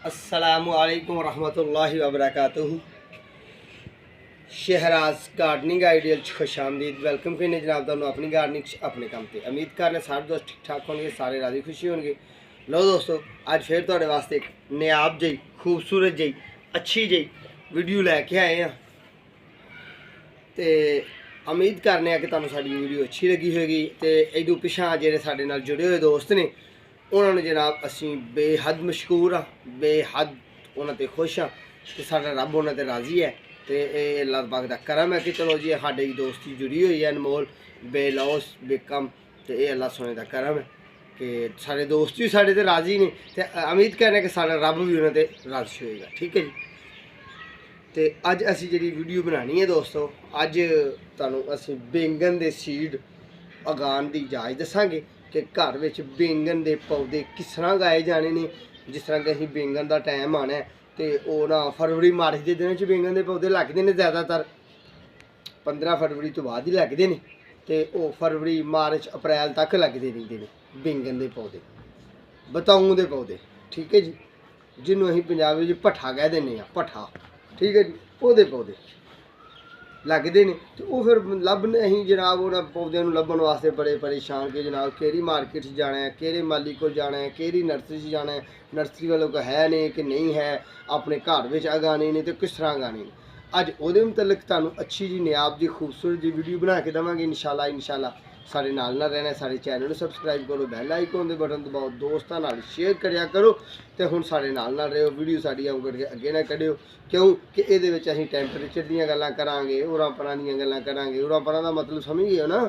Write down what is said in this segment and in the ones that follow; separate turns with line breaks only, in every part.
अस्सलामुअलैकुम रहमतुल्लाहि व बरकातुहू। शहराज गार्डनिंग आइडियल खुश आमदीद। वेलकम करने जनाब तुहानू अपनी गार्डनिंग अपने काम से। उम्मीद करने सारे दोस्त ठीक ठाक होंगे, सारे राजी खुशी होंगे। लो दोस्तों, अज फिर तुहाडे वास्ते एक नायाब जी खूबसूरत जी अच्छी जी वीडियो लैके आए हैं। तो उम्मीद करने कि तुहानू साडी वीडियो अच्छी लगी होगी। तो इदों पिछा जिहड़े साडे नाल जुड़े हुए दोस्त ने उन्होंने जनाब असी बेहद मशहूर हाँ, बेहद उन्होंने खुश हाँ कि साडा रब उन्होंने राजी है। तो ये अल्लाह पाक दा करम है कि चलो जी साडी दोस्ती जुड़ी हुई है अनमोल बेलौस बेकम। तो ये अल्लाह सोने का करम है कि सारे दोस्त भी साढ़े ते राजी ने। तो उम्मीद करने कि साडा रब भी उन्होंने राजी होएगा। ठीक है जी। तो अज असी जी वीडियो बनानी है दोस्तों, अज तुहानू असी बैंगन के सीड उगाने की जाच दसांगे कि घर में बैंगन के पौधे किस तरह उगाए जाने ने। जिस तरह कि असीं बैंगन का टाइम आना है तो वह ना फरवरी मार्च के दिनों बैंगन के पौधे लगते हैं। ज़्यादातर 15 फरवरी तो बाद ही लगते हैं। तो वह फरवरी मार्च अप्रैल तक लगते रहते हैं बैंगन के पौधे, बताऊं के पौधे। ठीक है जी, जिन्होंने असीं पंजाबी में भट्ठा कह दें, भट्ठा। ठीक है जी, वो पौधे लगते हैं। तो वह फिर लभने अं जनाब उन्होंने पौधों को लभन वास्ते बड़े परेशान कि जनाब कि मार्केट जाना है, कि माली को जाना है, कि नर्सरी जाना है, नर्सरी वालों को है नहीं कि नहीं है, अपने घर में उगाने ने तो किस तरह उगाने ने। अज वो मुतलक तुहानू अच्छी जी नायाब जी खूबसूरत जी वीडियो बना के देवांगे इंशाल्लाह। सारे नाल रहना, सारे चैनल को सबसक्राइब करो, बैल आइकन के बटन दबाओ, दोस्तों नाल शेयर करिया करो। तो हुण सारे नाल रहो, वीडियो साड़ी आऊँ करके अगे ना कढ़ियो, क्यों कि ये असीं टैंपरेचर दीयां गल्लां करांगे, उरां परां दीयां गल्लां करांगे। उरां परां दा मतलब समझ गए हो ना,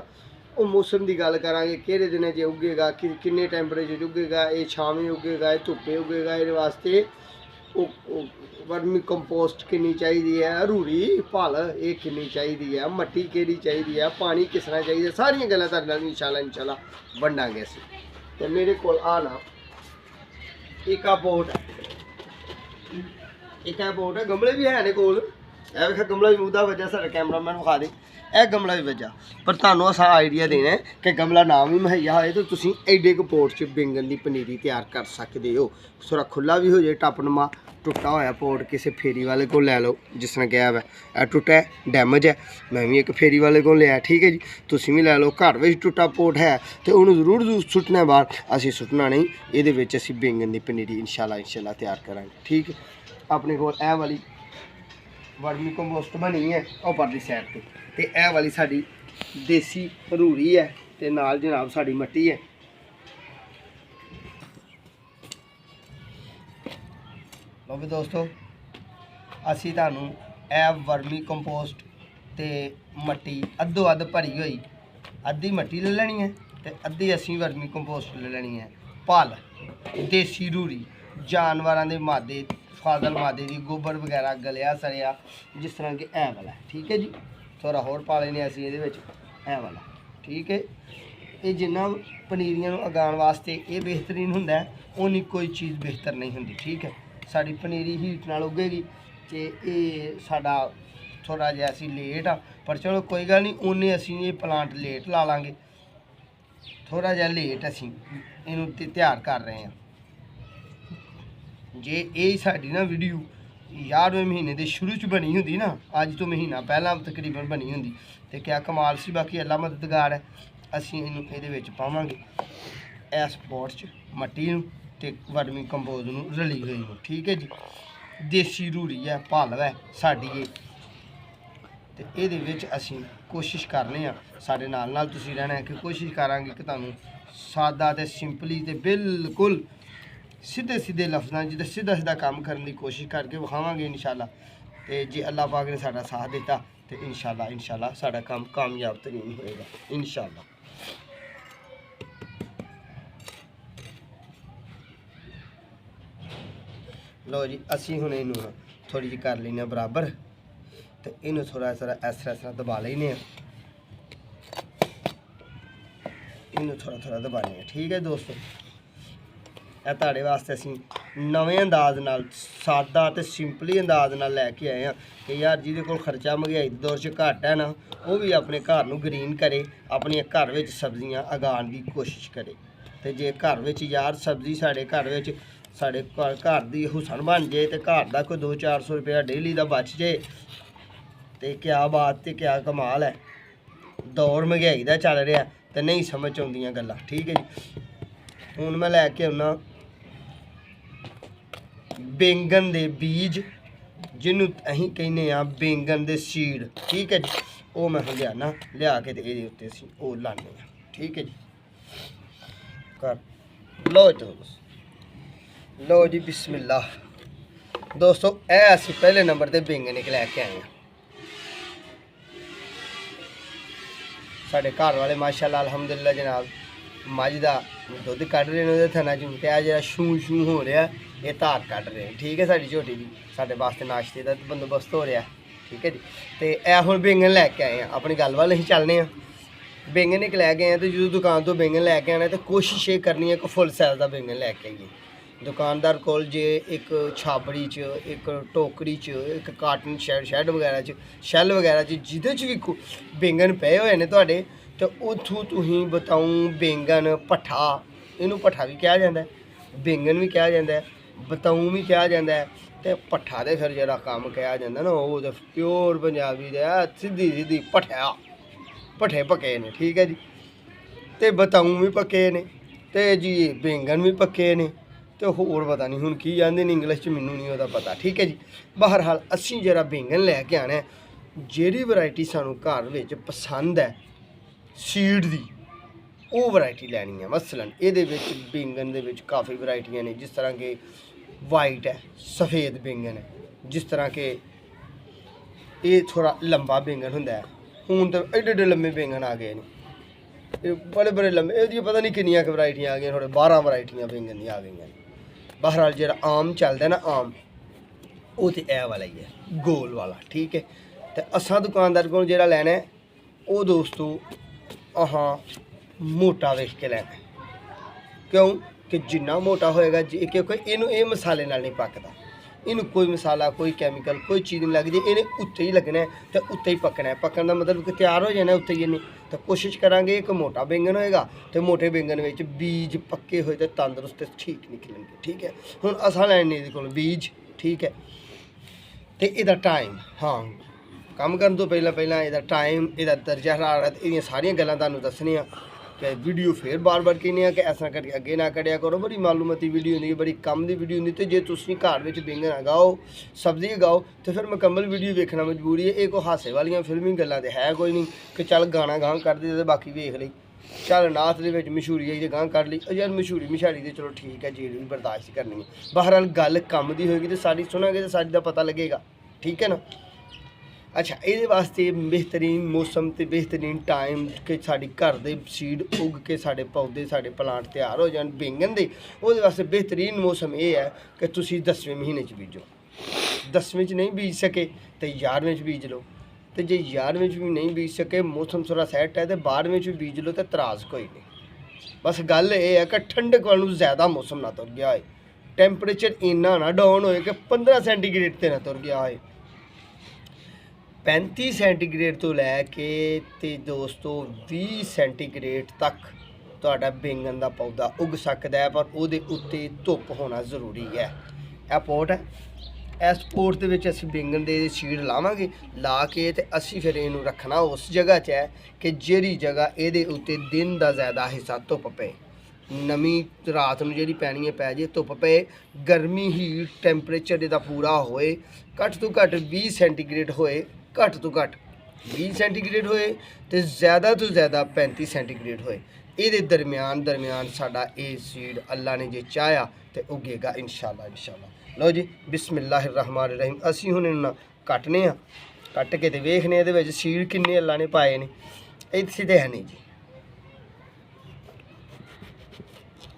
वो मौसम की गल करांगे, किहड़े दिनां च उगेगा, किन्ने टैंपरेचर उगेगा, ये छावें उगेगा, ये धुप्पे उगेगा। ये वास्ते वर्मी कंपोस्ट कितनी चाहिए है, रूरी भल ये कितनी चाहिए है, मट्टी केड़ी चाहिए है, पानी किस तरह चाहिए, सारिया गल्लां तुहाडे नाल इंशाल्लाह वंडांगे असीं। ते मेरे कोल आना एक पोट है, एक पोट है, गमले भी है ने कोल। ए वेख गमला भी मुद्दा वजह, साडा कैमरामैन विखा दे, यह गमला भी वजह। पर तुहानू असा आइडिया देना है कि गमला ना भी मुहैया होए तो तुसीं एडे क पोट च बैंगन की पनीरी तैयार कर सकते हो। थोड़ा खुला भी हो जाए, टपनमा टुटा होया पोट किसी फेरी वाले को लै लो। जिस तरह क्या है टुटा है, डैमेज है, मैं भी एक फेरी वाले को लिया। ठीक है जी, तुसीं भी लै लो। घर में टुटा पोट है तो उन्होंने जरूर सुट्टना बाहर, असीं सुट्टना नहीं। ये असीं बैंगन की पनीरी इंशाल्लाह तैयार करांगे। ठीक है, अपने को यह वाली वर्मी कंपोस्ट बनी है और परली साइड पर, तो यह वाली साड़ी देसी रूरी है, तो नाल जनाब साड़ी मट्टी है। लो भी दोस्तों, असी तुहानू यह वर्मी कंपोस्ट ते मट्टी अद्धो अद्ध भरी हुई, अद्धी मट्टी ले लेनी है तो अद्धी असी वर्मी कंपोस्ट ले लेनी है। भल देसी रूरी जानवरों के मादे फादल मादे की गोबर वगैरह गलिया सड़िया, जिस तरह कि ऐ वाला। ठीक है जी, थोड़ा होर पा लेने असीं ये वाला। ठीक है, ये जिन्ना पनीरियां उगाने वास्ते ये बेहतरीन हुंदा है, उन्नी कोई चीज़ बेहतर नहीं हुंदी। ठीक है, साड़ी पनीरी हीट नाल उगेगी तो ये साडा थोड़ा जिहा असीं लेट आ, पर चलो कोई गल नहीं, उन्ने असीं ये प्लांट लेट ला लांगे, थोड़ा जिहा लेट असीं इहनूं तैयार कर रहे हैं। जे ये साड़ी ना वीडियो 11वें महीने के शुरू च बनी होंदी ना, अज तो महीना पहला तकरीबन बनी होंदी, तो क्या कमाल सी। बाकी अल्लाह मददगार है, असीं इहनूं इहदे विच पावांगे इस पोट च मट्टी नूं ते वर्मी कंपोज नूं रली हुई नूं। ठीक है जी, देसी रूरी है, भल है साडी ये। तो ये असीं कोशिश करने आ, साडे नाल तुसीं रहना है कि कोशिश करांगे कि तुहानूं सादा ते सिंपली ते बिल्कुल सीधे सीधे लफ्ज़ों जिद्दां सीधा काम करने की कोशिश करके विखावांगे इंशाल्लाह। तो जे अल्लाह पाक ने साडा साथ दिता तो इंशाल्लाह साडा काम कामयाब तरीन होएगा इंशाल्लाह। लो जी, असीं हुण इहनूं थोड़ी जी कर लैने बराबर, तो इनू थोड़ा सा इस तरह दबा लेने, इनू थोड़ा दबाने। ठीक है दोस्तों, यह तुहाडे वास्ते असीं नवें अंदाज नाल सादा ते सिंपली अंदाज नाल लैके आए हैं कि यार जिहदे कोल खर्चा महंगाई दे दौर च घट है ना, वो भी अपने घर नूं ग्रीन करे, अपने घर में सब्जियां उगाने की कोशिश करे। तो जे घर में यार सब्जी साढ़े घर में साढ़े घर दी हुसन बन जाए तो घर का कोई 200-400 रुपया डेली का बच जाए तो क्या बात तो क्या कमाल है। दौर महंगाई का चल रहा तो नहीं समझ आउंदियां गल्लां। ठीक है जी, हुण मैं लैके आउना बैंगन दे बीज जिन्हों असीं कहने आ बैंगन दे सीड। ठीक है जी, वो मैं लियाना लिया के ये उत्ते असीं वो लाने। ठीक है जी, कर लो लो जी बिस्मिल्लाह। दोस्तों ए असीं पहले नंबर ते बैंगन एक लैके आए हैं। साढ़े घर वाले माशाअल्लाह अल्हम्दुलिल्लाह जनाब मझ का दुध कढ़ रहे हैं थना चूं ते आ जिहड़ा शू शू हो रहा ये धार कढ़ रहे हैं। ठीक है, साड़ी झोटी की साढ़े वास्ते नाश्ते का बंदोबस्त हो रहा। ठीक है जी, तो यह हुण बैंगन लैके आए हैं। अपनी गल वाल असीं चलने हैं। बैंगन एक लैके आए हैं तो जो दुकान तो बैंगन लैके आना तो कोशिश ये करनी है कि फुल साइज़ का बैंगन लैके आइए। दुकानदार कोल जे एक छाबड़ी च, एक टोकरी च, एक कार्टन शैड वगैरह च, शैल वगैरह च जिहदे च भी बैंगन पे हुए ने तुहाडे तो उथों तुसीं बताऊं बैंगन भट्ठा, इनू भट्ठा भी कहा जाता है, बैंगन भी कहा जाता है, बताऊं भी कहा जाता है। तो भट्ठा तो फिर जरा काम कहा जाता ना वो तो प्योर पंजाबी का सीधी सीधी भट्ठा भट्ठे पके ने। ठीक है जी, तो बताऊं भी पके ने तो जी बैंगन भी पके ने तो होर पता नहीं हुण की आंदे ने इंग्लिश च, मैनूं नहीं ओहदा पता। ठीक है जी, बहरहाल असीं जरा बैंगन लैके आना है जिहड़ी वैरायटी सानूं घर विच पसंद है सीड दी वो वैरायटी लैनी है। मसलन ये बैंगन दे विच काफ़ी वैरायटियां ने, जिस तरह के वाइट है, सफ़ेद बैंगन है, जिस तरह के ये थोड़ा लंबा बैंगन हुंदा है। हुण तो एडे एडे लंबे बैंगन आ गए ने, बड़े बड़े लंबे, ये पता नहीं कितनियां वैरायटियां आ गई, थोड़े 12 वैरायटियां बैंगन दी आ गई हैं। बहरहाल जो आम चलता ना आम वो तो यह वाला ही है, गोल वाला। ठीक है, तो असा दुकानदार को जो लैना है वो दोस्तों अहाँ मोटा वेख के लैना है। क्यों कि जिन्ना मोटा होएगा क्योंकि इनू ये मसाले नाल नहीं पकता, इनू कोई मसाला कोई कैमिकल कोई चीज़ नहीं लगती, इन्हें उत्ते ही लगना है तो उत्ते ही पकना है। पकने का मतलब कि तैयार हो जाना उत्ते ही नहीं। तो कोशिश करांगे एक मोटा बैंगन होएगा तो मोटे बैंगन में बीज पक्के हुए तो तंदुरुस्त ठीक निकलेंगे। ठीक है, हुण असां लैने इहदे कोल बीज। ठीक है, तो इहदा टाइम, हाँ काम करन तो पहला इहदा टाइम, इहदा दर्जा हरारत, इहदियां सारियां गल्लां तुहानूं दस्सणियां कि वीडियो फिर बार बार कहने कि ऐसा करके अगे ना करिया करो। बड़ी मालूमती वीडियो होंगी, बड़ी कम की वीडियो होंगी। तो जे तुसीं घर में बैंगन उगाओ सब्जी उगाओ तो फिर मुकम्मल वीडियो वेखना मजबूरी है। ये कोई हासे वाली फिल्मी गल्लां तो है कोई नहीं कि चल गाना गां कर दे तो बाकी वेख लई, चल नाथ दे मशहूरी आई तो गां कर ली यार, मशहूरी मशारी तो चलो ठीक है जी भी बर्दाश्त करनी है। बहरहाल गल कम की होगी तो सारी सुनांगे तो सारी का पता लगेगा। ठीक है ना। अच्छा, ये वास्ते बेहतरीन मौसम तो बेहतरीन टाइम कि साड़ी घर दे सीड उग के साढ़े पौधे साढ़े प्लांट तैयार हो जाए बैंगन दे, वो वास्ते बेहतरीन मौसम ये है कि तुसी 10वें महीने बीजो। 10वें नहीं बीज सके तो 11वें बीज लो, तो जे 11वें भी नहीं बीज सके मौसम थोड़ा सैट है तो 12वें भी बीज लो तो तराज कोई नहीं। बस गल ये है कि ठंडक वालों ज़्यादा मौसम ना तुर गया है, टैंपरेचर इन्ना ना डाउन होए कि 15 सेंटीग्रेड ते ना तुर गया है। 35 सेंटीग्रेड तो लैके ते दोस्तों 20 सेंटीग्रेड तक तुहाडा बैंगन का पौधा उग सकता है, पर वो उत्ते धुप होना जरूरी है। यह पोट है, इस पोट के विच असीं बैंगन दे सीड लावांगे, ला के ते असीं फिर इनू रखना उस जगह च है कि जिहड़ी जगह इहदे उत्ते दिन का ज़्यादा हिस्सा धुप पे, नमी रात नूं जिहड़ी पैनी है पै जे, धुप पे, गर्मी हीट टैंपरेचर इहदा पूरा होए, घट तो घट 20 सेंटीग्रेड होए, घट तो घट 20 सेंटीग्रेड होए तो ज़्यादा 35 सेंटीग्रेड होए। ये दरम्यान साडा ये सीड अल्लाह ने जे चाहया तो उगेगा इंशाअल्लाह। लो जी बिस्मिल्लाहिर्रहमानिर्रहीम। असीं हुण इन्हां कट्टने आ, कट के तो वेखने इहदे विच सीड किन्ने अल्लाह ने पाए ने, इत्थे ते है नहीं जी।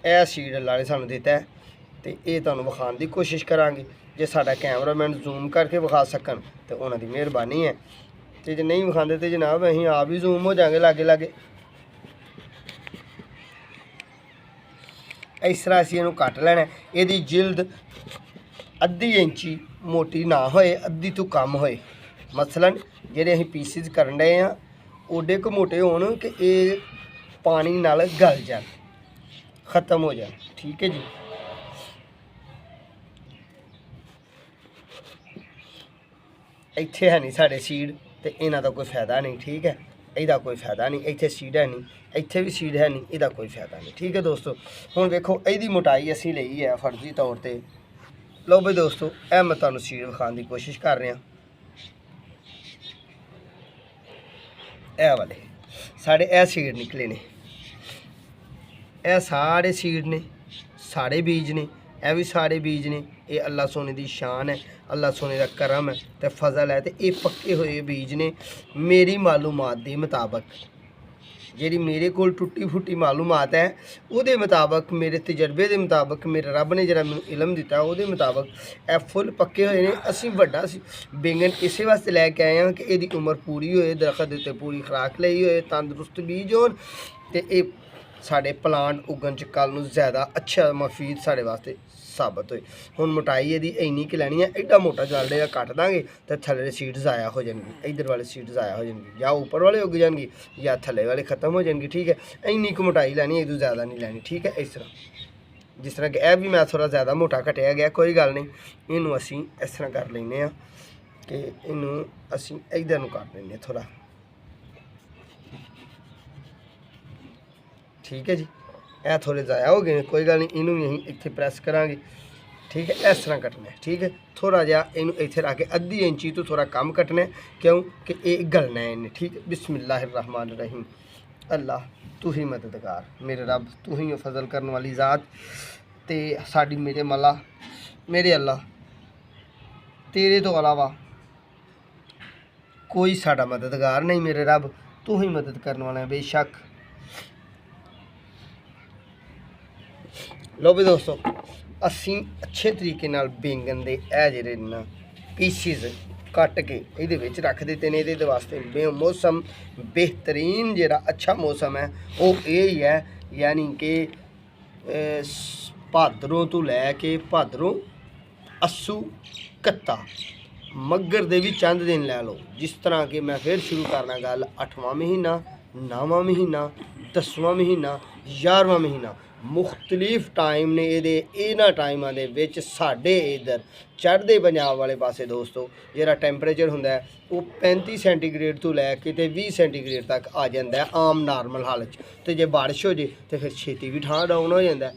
यह सीड अल्लाह ने सानूं दिता है तो ये तुहानूं विखाउण दी कोशिश करांगे। जे साडा कैमरामैन जूम करके विखा सकन तो उन्हां दी मेहरबानी है, तो जे नहीं विखाते तो जनाब असीं आप ही जूम हो जाएंगे लागे लागे। इस तरह असीं इहनूं कट लैणा। इहदी जिल्द अद्धी इंची मोटी ना होए, अद्धी तो कम होए। मसलन जिहड़े असीं पीसिस करन डए आ ओडे क मोटे होण कि ये पानी नाल गल जाण, खत्म हो जाए। ठीक है जी, ਇੱਥੇ ਹੈ ਨਹੀਂ ਸਾਡੇ ਸੀਡ ਤੇ ਇਹਨਾਂ ਦਾ ਕੋਈ ਫਾਇਦਾ ਨਹੀਂ। ਠੀਕ ਹੈ, ਇਹਦਾ ਕੋਈ ਫਾਇਦਾ ਨਹੀਂ। ਇੱਥੇ ਸੀਡ ਹੈ ਨਹੀਂ, ਇੱਥੇ ਵੀ ਸੀਡ ਹੈ ਨਹੀਂ, ਇਹਦਾ ਕੋਈ ਫਾਇਦਾ ਨਹੀਂ। ਠੀਕ ਹੈ ਦੋਸਤੋ, ਹੁਣ ਵੇਖੋ ਇਹਦੀ ਮੋਟਾਈ ਅਸੀਂ ਲਈ ਹੈ ਫਰਜ਼ੀ ਤੌਰ ਤੇ। ਲਓ ਬਈ ਦੋਸਤੋ, ਇਹ ਮੈਂ ਤੁਹਾਨੂੰ ਸੀਡ ਵਿਖਾਉਣ ਦੀ ਕੋਸ਼ਿਸ਼ ਕਰ ਰਿਹਾ। ਇਹ ਵਾਲੇ ਸਾਡੇ ਇਹ ਸੀਡ ਨਿਕਲੇ ਨੇ, ਇਹ ਸਾਰੇ ਸੀਡ ਨੇ, ਸਾਰੇ ਬੀਜ ਨੇ, ਇਹ ਵੀ ਸਾਰੇ ਬੀਜ ਨੇ। ਇਹ ਅੱਲਾ सोने की शान है, अल्लाह सोने का करम है तो फजल है। तो ये पक्के हुए बीज ने मेरी मालूमात के मुताबिक, जी मेरे को टुटी फुटी मालूमात है वो मुताबिक, मेरे तजर्बे के मुताबिक, मेरे रब ने जरा मैं इलम दिता वो मुताबिक ए फुल पक्के हुए हैं। असी बड़ा बैंगन इस वास्ते लैके आए हैं कि यदी उम्र पूरी होए, दरख्त उत्ते पूरी खुराक लई होए, तंदुरुस्त बीज होन ते ये साढ़े प्लांट उगन च कल नूं ज़्यादा अच्छा मफीद साढ़े वास्ते साबित होए। हुण मोटाई इहदी इन्नी कि लैनी है, एडा मोटा जल रहेगा कट देंगे तो थल्ले सीड ज़ाया हो जाएंगे, इधर वाले सीड ज़ाया हो जाएंगे, या ऊपर वाले उग जाएंगे या थल्ले वाले ख़त्म हो जाएंगे। ठीक है, इन्नी को मोटाई लैनी है, इदू ज़्यादा नहीं लैनी। ठीक है, इस तरह जिस तरह कि यह भी मैं थोड़ा ज़्यादा मोटा घटिया गया, कोई गल नहीं। इनू असी इस तरह कर लें कि इनू असी इधर नूं कर लें थोड़ा। ठीक है जी, यह थोड़े ज़ाया हो गए, कोई गल नहीं। इनू भी अं इत्थे प्रैस करांगे। ठीक है, इस तरह कटना है। ठीक है, थोड़ा जहा इनू इत्थे रख के अद्धी इंची तो थोड़ा कम कटना है, क्यों कि ये गलना है इन्हें। ठीक है, बिस्मिल्लाहिर्रहमानिर्रहीम। अल्लाह तू ही मददगार, मेरे रब तू ही फजल करने वाली ज़ात ते साड़ी मेरे मौला, मेरे अल्लाह तेरे तो अलावा कोई साड़ा मददगार नहीं। मेरे रब तू ही मदद करने वाला है बेशक। लो भी दोस्तों, असी अच्छे तरीके नाल बैंगन दे ए जेहड़े ना पीसिस कट के ये रख दिते ने। ये वास्ते मौसम बेहतरीन जेहड़ा अच्छा मौसम है वो यही है, यानी कि भादरों तो लैके भादरों अस्सू कत्ता मगर दे भी चंद दिन लै लो। जिस तरह कि मैं फिर शुरू करना गल 8वां महीना, 9वां महीना, 10वां महीना, 11वां महीना, मुख्तलिफ टाइम ने इन्हां टाइमां दे विच साडे इधर चढ़दे पंजाब वाले पासे दोस्तों जिहड़ा टैंपरेचर हुंदा है वो 35 सेंटीग्रेड तो लैके ते 20 सेंटीग्रेड तक आ जाता है आम नॉर्मल हालत। तो जे बारिश हो जाए तो फिर छेती भी ठंड डाउन हो जाता है।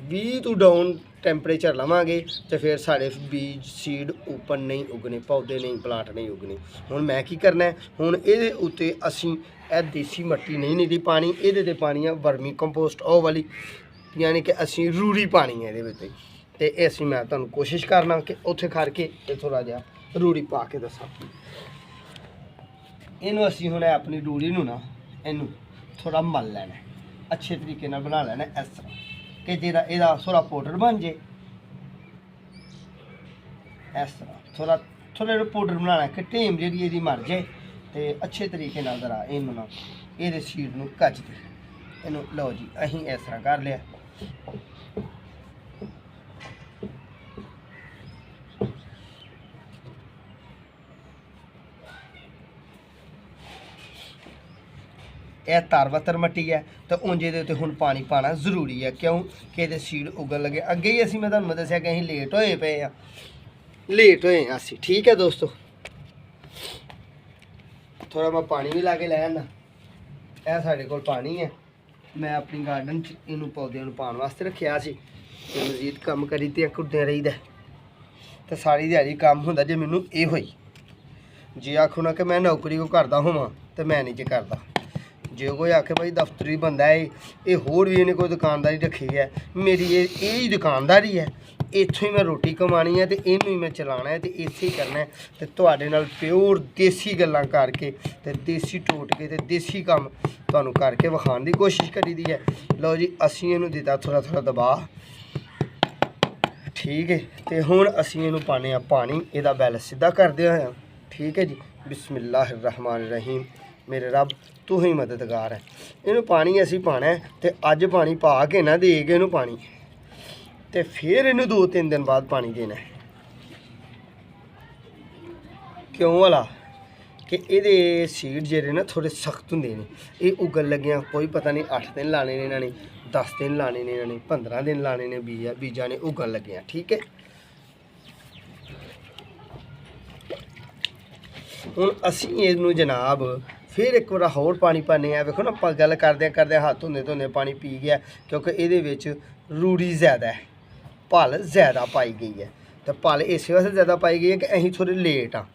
20 तो डाउन टैंपरेचर लवांगे तो फिर साढ़े बीज सीड ऊपर नहीं उगने, पौधे नहीं, प्लांट नहीं उगने। हुण मैं की करना है, हुण इहदे उत्ते असीं ਇਹ देसी मट्टी नहीं नीदी पानी, ये पानी है वर्मी कंपोस्ट ਉਹ वाली, यानी कि असी रूड़ी पानी है ये। तो असी मैं तुहानू कोशिश करना कि उत्थे करके ते थोड़ा जिहा रूड़ी पा के दसा। इनू असी हुण अपनी रूड़ी नू ना इनू थोड़ा मल लेना है, अच्छे तरीके नाल बना लेना इस तरह कि जेह्ड़ा इहदा थोड़ा पाउडर बन जाए। इस तरह थोड़ा थोड़ा पाउडर बनाना कि ढेम जी इहदी मर जाए तो अच्छे तरीके नाल जरा इनू ना ये सीड नू कच दे इनू। लो जी अहीं इस तरह कर लिया। यह तारबतर मट्टी है तो उंज ये हुण पानी पाना जरूरी है, क्यों कि ये सीड उगन लगे। अगे ही असी मैं तुहानू दस्सिया कि असीं लेट होए पे आ, लेट होए असी। ठीक है दोस्तों, थोड़ा मैं पानी भी ला के लै आना। यह साढ़े कोल पानी है, मैं अपनी गार्डन च इनू पौधे पाने वास्ते रखिया सी ते मजीद कम करी ते कुड़दे रहीदा तो सारी दिहाड़ी काम हुंदा। जे मैनू ये होई जे आखो ना कि मैं नौकरी को करदा होवां तो मैं नहीं जे करदा। जे कोई आखे भाई दफ्तरी बंदा है ये होर भी इन्हें कोई दुकानदारी रखी है, मेरी ये दुकानदारी है, इत्थों ही मैं रोटी कमानी है तो इनू ही मैं चलाना है तो इसे ही करना है। तो तुहाडे नाल प्योर देसी गल्लां करके ते देसी टोटके ते देसी काम तुहानू करके विखाण दी कोशिश करी दी है। लो जी असीं इनू दिता थोड़ा थोड़ा दबा। ठीक है, तो हुण असीं इनू पाने आ पानी, इहदा बैल सीधा करदे होए। ठीक है जी, बिस्मिल्लाहिर्रहमानिर्रहीम। मेरे रब तू ही मददगार है। इनू पानी असी पाना है तो अज पानी पा के ना दे के इनू पानी तो फिर इनू 2-3 दिन बाद पानी देना है। क्यों वाला कि ये सीड जेह्ड़े ना थोड़े सख्त होंदे ने, ये उगन लग्गियां कोई पता नहीं 8 दिन लाने ने इन्होंने, 10 दिन लाने ने इन्होंने, 15 दिन लाने ने बीजा ने उगन लग्गियां। ठीक है, ਹੁਣ ਅਸੀਂ ਇਹਨੂੰ जनाब फिर एक बार होर पानी पाने आ। वेखो ना आप गल करदे हाथ धोंदे धोंदे पानी पी गया, क्योंकि ये रूड़ी ज़्यादा है, भल ज़्यादा पाई गई है। तो भल इस वास्ते ज़्यादा पाई गई है कि असीं थोड़े लेट हाँ,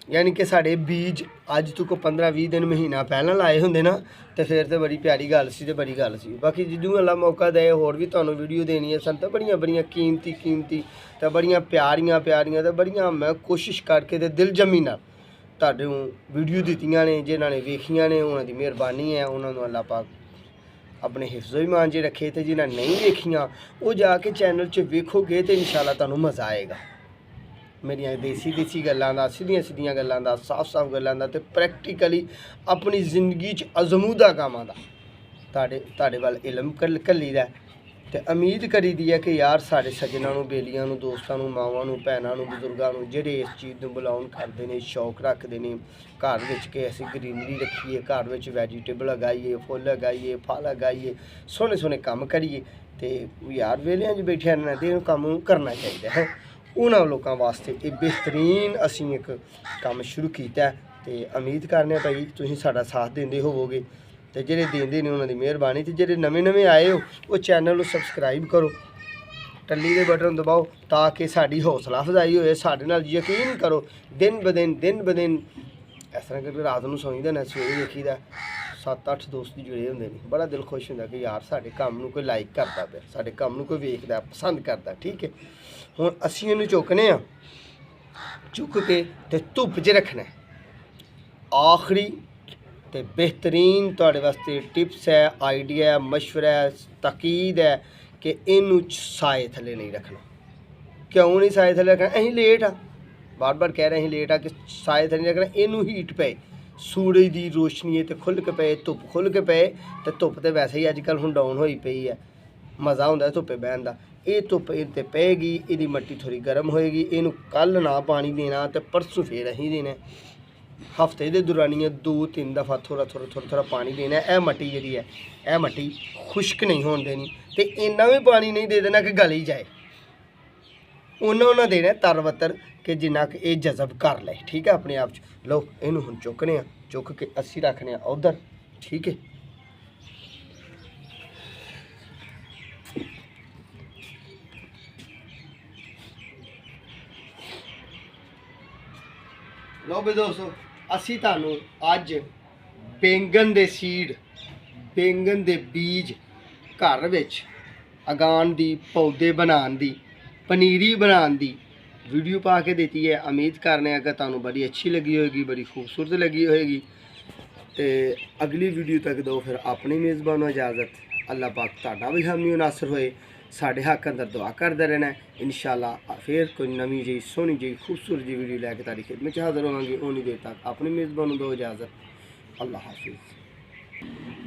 यानी कि साढ़े बीज अज तो को 15-20 दिन महीना पहला लाए होंगे ना, तो फिर तो बड़ी प्यारी गल सी ते बड़ी गल सी। बाकी जिदू अल्लाह मौका दे होर भी तुहानूं वीडियो देनी है सन, तो बड़ियां कीमती तो बड़ियां प्यारियां तो बड़ियां मैं कोशिश करके ते दिल जमी नाल तुहानूं वीडियो दित्तियां ने, जिन्हां ने वेखियां ने उन्हां दी मेहरबानी है। उन्हां नूं अल्लाह पाक अपने हिफ्ज़ो ईमान च रखे, तो जिन्हां नहीं वेखियां वो जाके चैनल च वेखोगे तो इंशाअल्लाह तुहानूं मज़ा आएगा। मेरिया देसी गल्लां दा, सीधियां गल्लां दा, साफ गल्लां दा, ते प्रैक्टिकली अपनी जिंदगी च अजमूदा कामां दा तुहाडे वल इल्म घल्ली दा। ते उम्मीद करी दी है कि यार साढ़े सज्जनां नूं, बेलियां नूं, दोस्तां नूं, मावां नूं, भैनां नूं, बजुर्गां नूं जिहड़े इस चीज़ नूं बिलोंग करदे ने, शौक रखदे ने घर विच कि असीं ग्रीनरी रखीए, घर विच वैजीटेबल उगाईए, फुੱਲ उगाईए, फल उगाईए, सोहने सोहने कम्म करिए। ते यार वेलियां च बैठे रहना ते इह कम्म करना चाहिए है। उन्हां लोकां वास्ते ये बेहतरीन असीं एक कम्म शुरू कीता है, ते उम्मीद करने भाई तुसीं साडा साथ देंदे होवोगे। तो जेह्ड़े देंदे ने उन्हां दी मेहरबानी, ते जेह्ड़े नमें आए हो वो चैनल को सबसक्राइब करो, टल्ली दे बटन दबाओ ताकि साड़ी हौसला अफजाई होए। साडे नाल यकीन करो दिन ब दिन इस तरह करके रात को सौंईदा ना, सवेरे देखीदा 7-8 दोस्त जुड़े होंदे ने, बड़ा दिल खुश होंदा कि यार साडे कम्म नूं कोई लाइक करदा पिया, साडे कम्म नूं कोई वेखदा पसंद करदा। ठीक है, हुण असीं इहनूं चुकने आ, चुक के ते धुप्प च रखना है। आखिरी तो बेहतरीन तुहाडे वास्ते टिप्स है, आइडिया है, मशवरा है, ताकीद है कि इनू साए थले नहीं रखना। क्यों नहीं साए थले रखना? असीं लेट हाँ, बार बार कह रहे हैं लेट आ कि साए थले नहीं रखना। इनू हीट पे सूरज की रोशनी तो खुल के पे, धुप्प खुल के पे, तो धुप्प तो वैसे ही अजकल हुण डाउन होई पई है, मज़ा हुंदा धुप्पे बहन का। ये धुप्प इन ते पेगी, इहदी मट्टी थोड़ी गर्म होएगी, इनू कल ना पानी देना तो परसों फिर असीं देना। हफ्ते के दौरानिया 2-3 दफ़ा थोड़ा पानी देना। यह मट्टी जी है, यह मट्टी खुश्क नहीं होने देनी, तो इन्ना भी पानी नहीं दे देना कि गल ही जाए। उन्ना देना तरबतर कि जिन्ना कि ये जज़ब कर ले। ठीक है, अपने आप लो इनू हुण चुकने आ, चुक के असी रखने उधर। ठीक है, लो भी दोस्तों असी तुहानूं अज बैंगन दे सीड, बैंगन दे बीज घर विच उगाउण दी, पौधे बनाउण दी, पनीरी बनाउण दी वीडियो पा के देती है। उम्मीद करने अगर तुहानूं बड़ी अच्छी लगी होएगी, बड़ी खूबसूरत लगी होएगी। तो अगली वीडियो तक दो फिर अपनी मेज़बानों इजाज़त। अल्लाह पाक तुहाडा भी हामी नासर होए, साढ़े हक अंदर दुआ करते रहना। इंशाअल्लाह फिर कोई नवी जी सोहनी जी खूबसूरत जी वीडियो लैके तारी खिदमत हाज़र होवांगे। उन्नी देर तक अपनी मेज़बानों दो इजाज़त। अल्लाह हाफिज़।